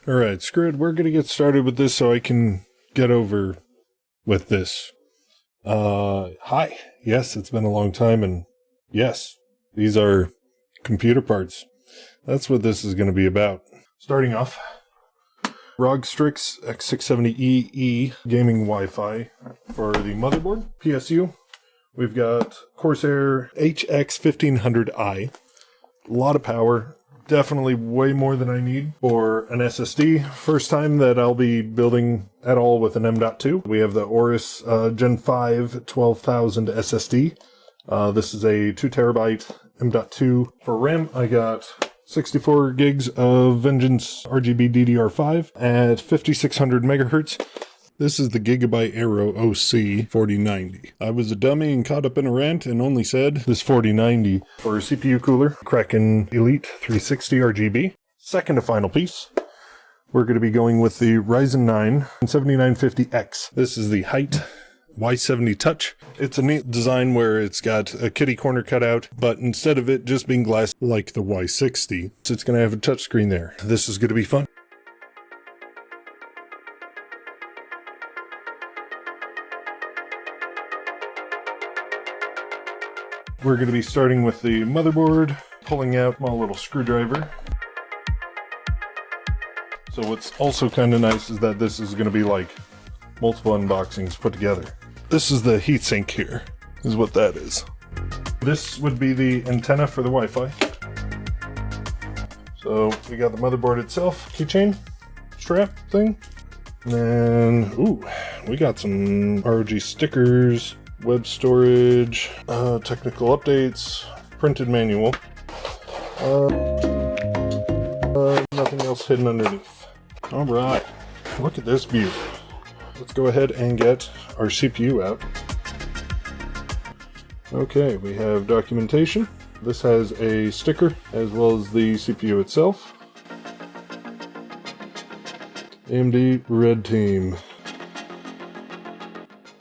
Alright, screw it. We're going to get started with this so I can get over with this. Hi. Yes, it's been a long time, and yes, these are computer parts. That's what this is going to be about. Starting off, ROG Strix X670EE gaming Wi-Fi for the motherboard, PSU. We've got Corsair HX1500i. A lot of power. Definitely way more than I need for an SSD. First time that I'll be building at all with an M.2. We have the AORUS Gen 5 12,000 SSD. This is a 2TB M.2. For RAM, I got 64 gigs of Vengeance RGB DDR5 at 5600 megahertz. This is the Gigabyte AERO OC 4090. I was a dummy and caught up in a rant and only said this 4090 for CPU Cooler, Kraken Elite 360 RGB. Second to final piece, we're going to be going with the Ryzen 9 7950X. This is the HYTE Y70 Touch. It's a neat design where it's got a kitty corner cut out, but instead of it just being glass like the Y60, it's going to have a touchscreen there. This is going to be fun. We're going to be starting with the motherboard, pulling out my little screwdriver. So what's also kind of nice is that this is going to be like multiple unboxings put together. This is the heatsink here, is what that is. This would be the antenna for the Wi-Fi. So we got the motherboard itself, keychain, strap thing. And then, ooh, we got some ROG stickers. Web storage, technical updates, printed manual. Nothing else hidden underneath. Alright, look at this beauty. Let's go ahead and get our CPU out. Okay, we have documentation. This has a sticker as well as the CPU itself. AMD Red Team.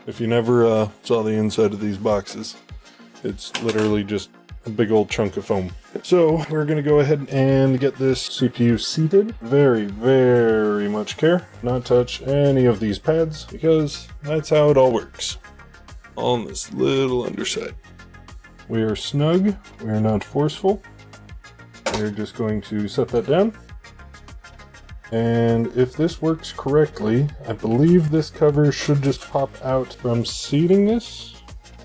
If you never saw the inside of these boxes, it's literally just a big old chunk of foam. So we're going to go ahead and get this CPU seated. Very, very much care. Not touch any of these pads because that's how it all works. On this little underside. We are snug. We are not forceful. We're just going to set that down. And if this works correctly, I believe this cover should just pop out from seating this.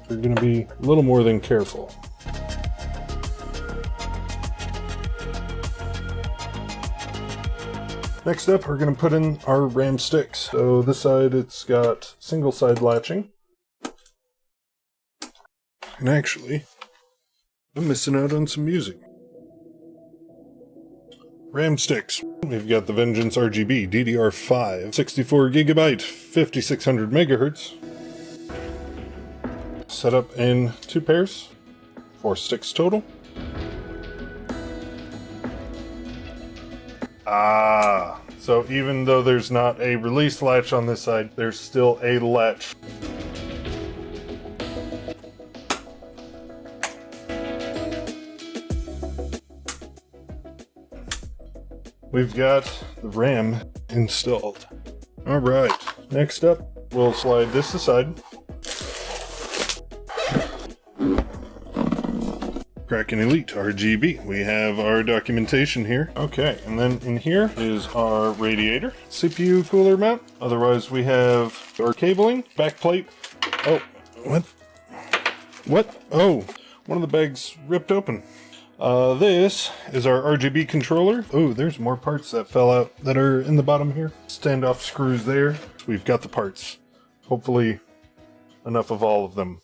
We're going to be a little more than careful. Next up, we're going to put in our RAM sticks. So this side, it's got single side latching. And actually, I'm missing out on some music. RAM sticks. We've got the Vengeance RGB DDR5, 64 gigabyte, 5600 megahertz. Set up in 2 pairs, 4 sticks total. So even though there's not a release latch on this side, there's still a latch. We've got the RAM installed. Alright, next up, we'll slide this aside. Kraken Elite RGB. We have our documentation here. Okay, and then in here is our radiator, CPU cooler mount. Otherwise, we have our cabling, back plate. Oh, what? What? Oh, one of the bags ripped open. This is our RGB controller. Oh, there's more parts that fell out that are in the bottom here. Standoff screws there. We've got the parts. Hopefully enough of all of them.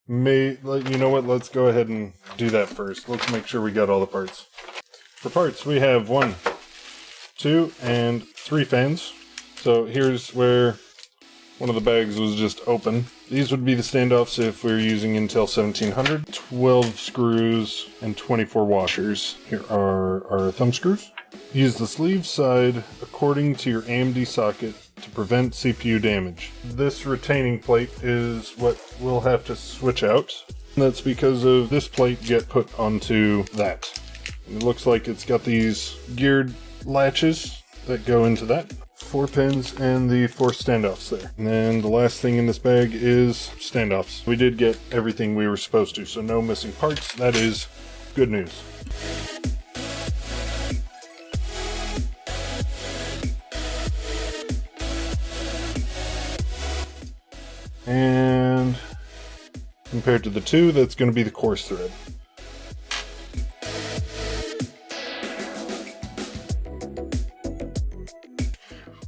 You know what, let's go ahead and do that first. Let's make sure we got all the parts. For parts, we have 1, 2, and 3 fans. So here's where one of the bags was just open. These would be the standoffs if we're using Intel 1700. 12 screws and 24 washers. Here are our thumb screws. Use the sleeve side according to your AMD socket to prevent CPU damage. This retaining plate is what we'll have to switch out. That's because of this plate get put onto that. It looks like it's got these geared latches that go into that. 4 pins and the 4 standoffs there. And then the last thing in this bag is standoffs. We did get everything we were supposed to, so no missing parts. That is good news. And compared to the 2, that's going to be the coarse thread.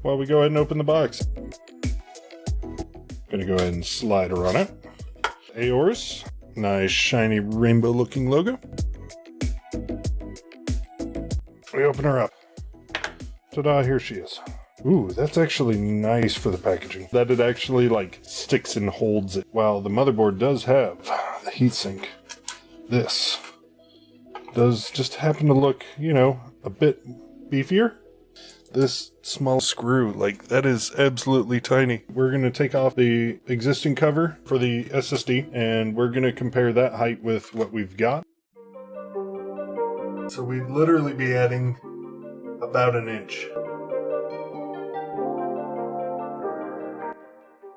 While we go ahead and open the box, gonna go ahead and slide her on it. AORUS, nice shiny rainbow looking logo. We open her up. Ta-da, here she is. Ooh, that's actually nice for the packaging. That it actually like sticks and holds it. While the motherboard does have the heatsink, this does just happen to look, you know, a bit beefier. This small screw, like, that is absolutely tiny. We're going to take off the existing cover for the SSD, and we're going to compare that height with what we've got. So we'd literally be adding about an inch.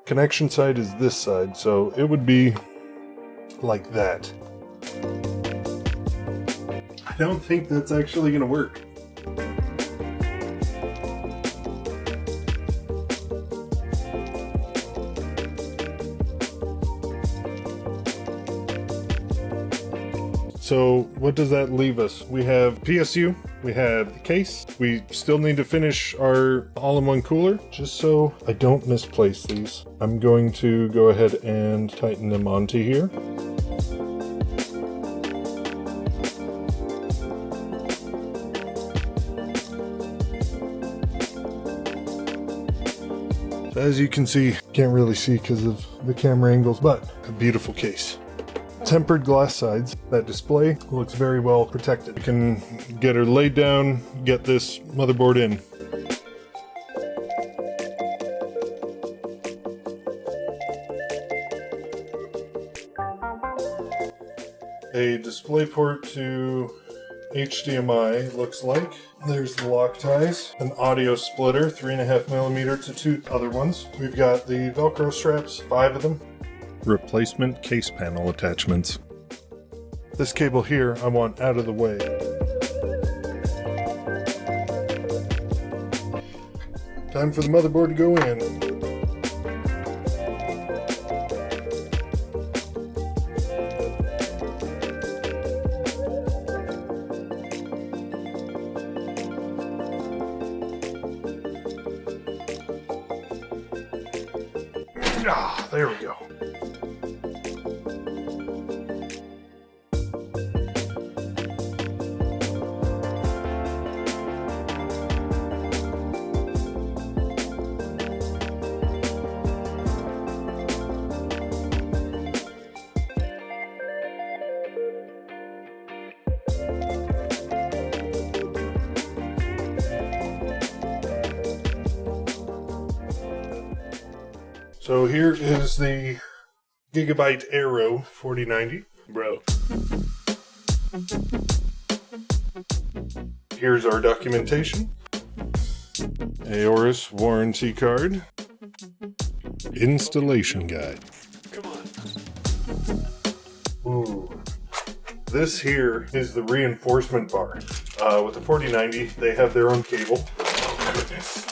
Connection side is this side, so it would be like that. I don't think that's actually going to work. So what does that leave us? We have PSU, we have the case, we still need to finish our all-in-one cooler. Just so I don't misplace these, I'm going to go ahead and tighten them onto here. As you can see, can't really see because of the camera angles, but a beautiful case. Tempered glass sides. That display looks very well protected. You can get her laid down, get this motherboard in. A display port to HDMI looks like. There's the lock ties. An audio splitter, 3.5mm to 2 other ones. We've got the Velcro straps, 5 of them. Replacement case panel attachments. This cable here I want out of the way. Time for the motherboard to go in. Ah, there we go. So here is the Gigabyte AERO 4090. Bro. Here's our documentation. AORUS warranty card. Installation guide. Come on. Ooh. This here is the reinforcement bar. With the 4090, they have their own cable. Oh, goodness.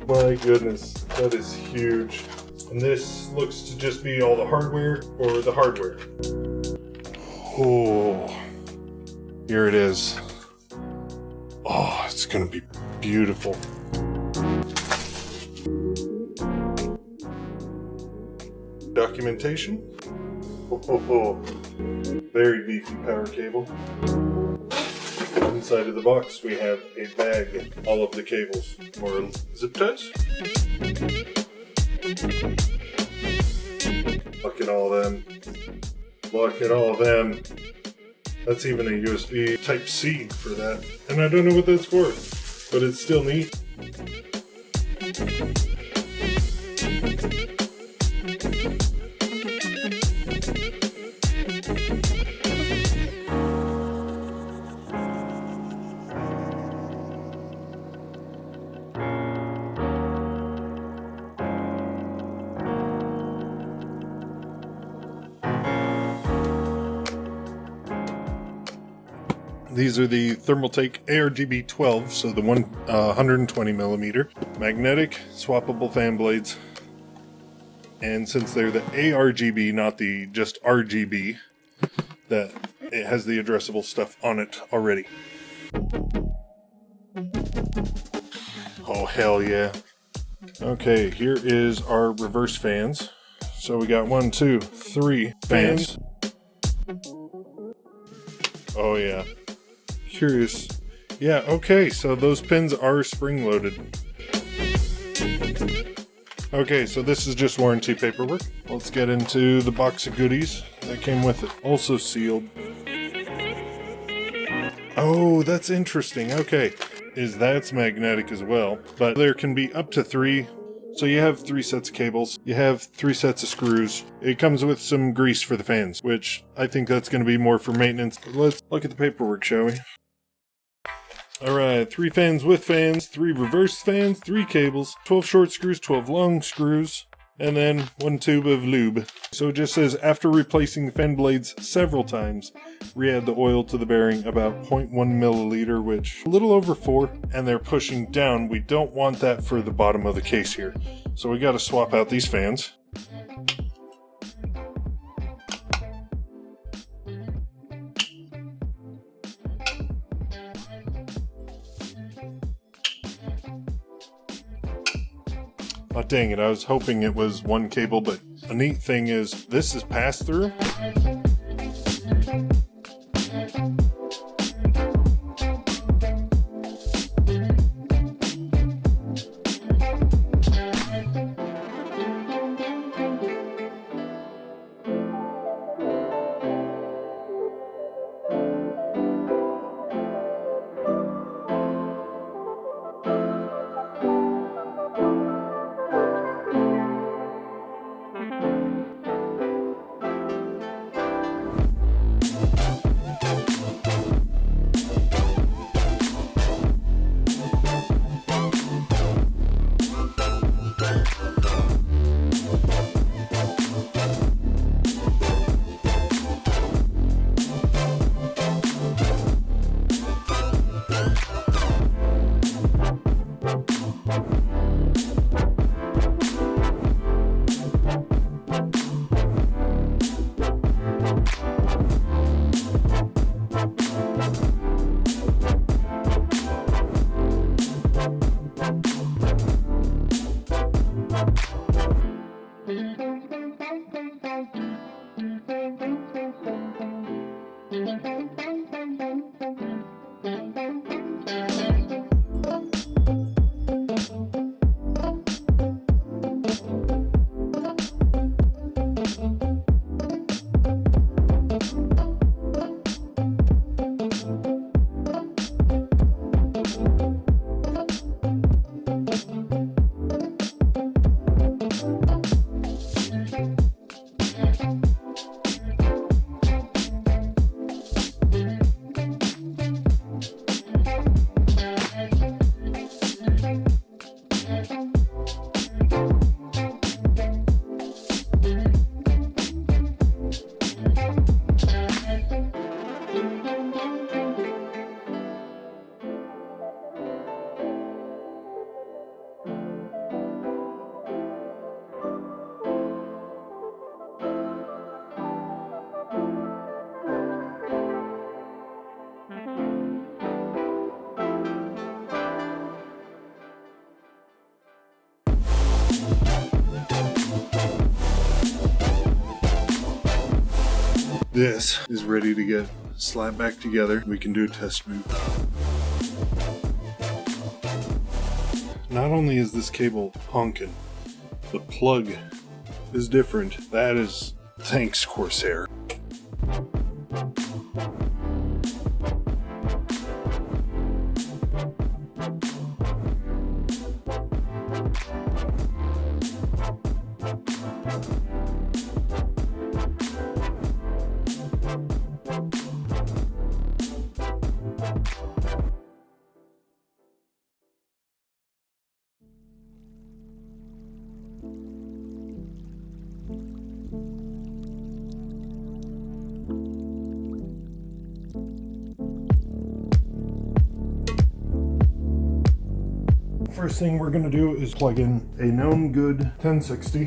My goodness, that is huge. And this looks to just be all the hardware or the hardware. Oh, here it is. Oh, it's gonna be beautiful. Documentation. Very beefy power cable. Inside of the box we have a bag, all of the cables, or zip ties. Look at all of them. Look at all of them. That's even a USB Type-C for that. And I don't know what that's for, but it's still neat. These are the Thermaltake ARGB 12, so the 120 millimeter magnetic swappable fan blades. And since they're the ARGB, not the just RGB, that it has the addressable stuff on it already. Oh, hell yeah. Okay, here is our reverse fans. So we got 1, 2, 3 fans. Oh yeah. Curious. Yeah, okay, so those pins are spring-loaded. Okay, so this is just warranty paperwork. Let's get into the box of goodies that came with it. Also sealed. Oh, that's interesting. Okay. That's magnetic as well, but there can be up to 3. So you have 3 sets of cables, you have 3 sets of screws. It comes with some grease for the fans, which I think that's going to be more for maintenance. Let's look at the paperwork, shall we? Alright, 3 fans with fans, 3 reverse fans, 3 cables, 12 short screws, 12 long screws, and then 1 tube of lube. So it just says, after replacing the fan blades several times, re-add the oil to the bearing about 0.1 milliliter, which a little over 4, and they're pushing down. We don't want that for the bottom of the case here. So we got to swap out these fans. Oh, dang it, I was hoping it was 1 cable, but a neat thing is this is pass-through. This is ready to get slapped back together. We can do a test boot. Not only is this cable honking, the plug is different. That is thanks, Corsair. First thing we're going to do is plug in a known good 1060.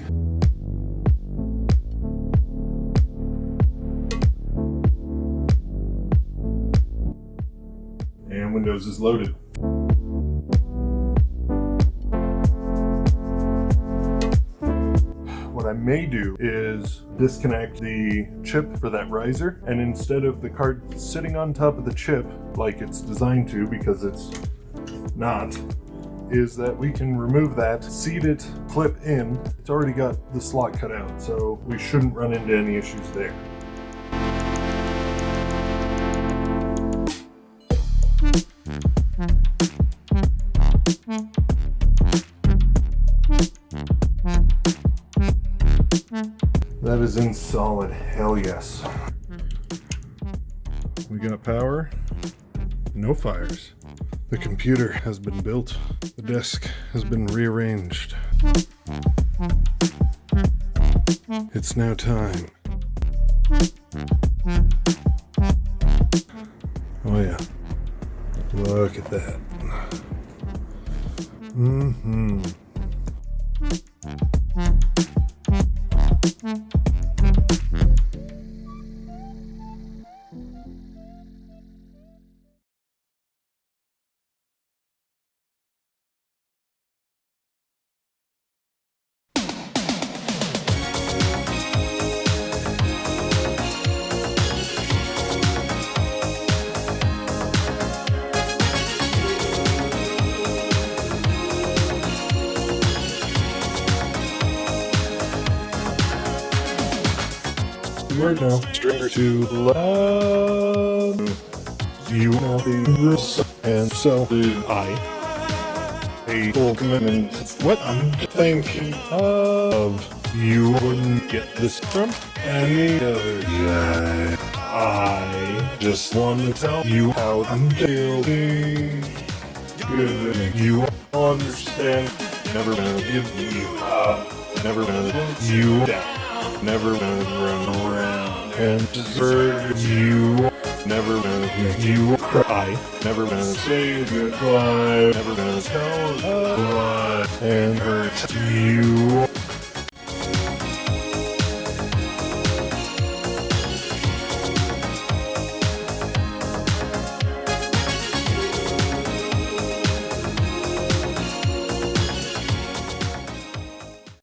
And Windows is loaded. What I may do is disconnect the chip for that riser, and instead of the card sitting on top of the chip like it's designed to, because it's not, is that we can remove that, seat it, clip in. It's already got the slot cut out, so we shouldn't run into any issues there. That is in solid, hell yes. We got power, no fires. The computer has been built, the desk has been rearranged. It's now time. Oh yeah, look at that. Mm-hmm. We're now stringer to love you this, and so do I. A full commitment. What I'm thinking of, you wouldn't get this from any other guy. I just want to tell you how I'm feeling. Good, you understand. Never gonna give you up. Never gonna let you down. Never gonna run around and desert you. Never gonna make you cry. Never gonna say goodbye. Never gonna tell a lie and hurt you.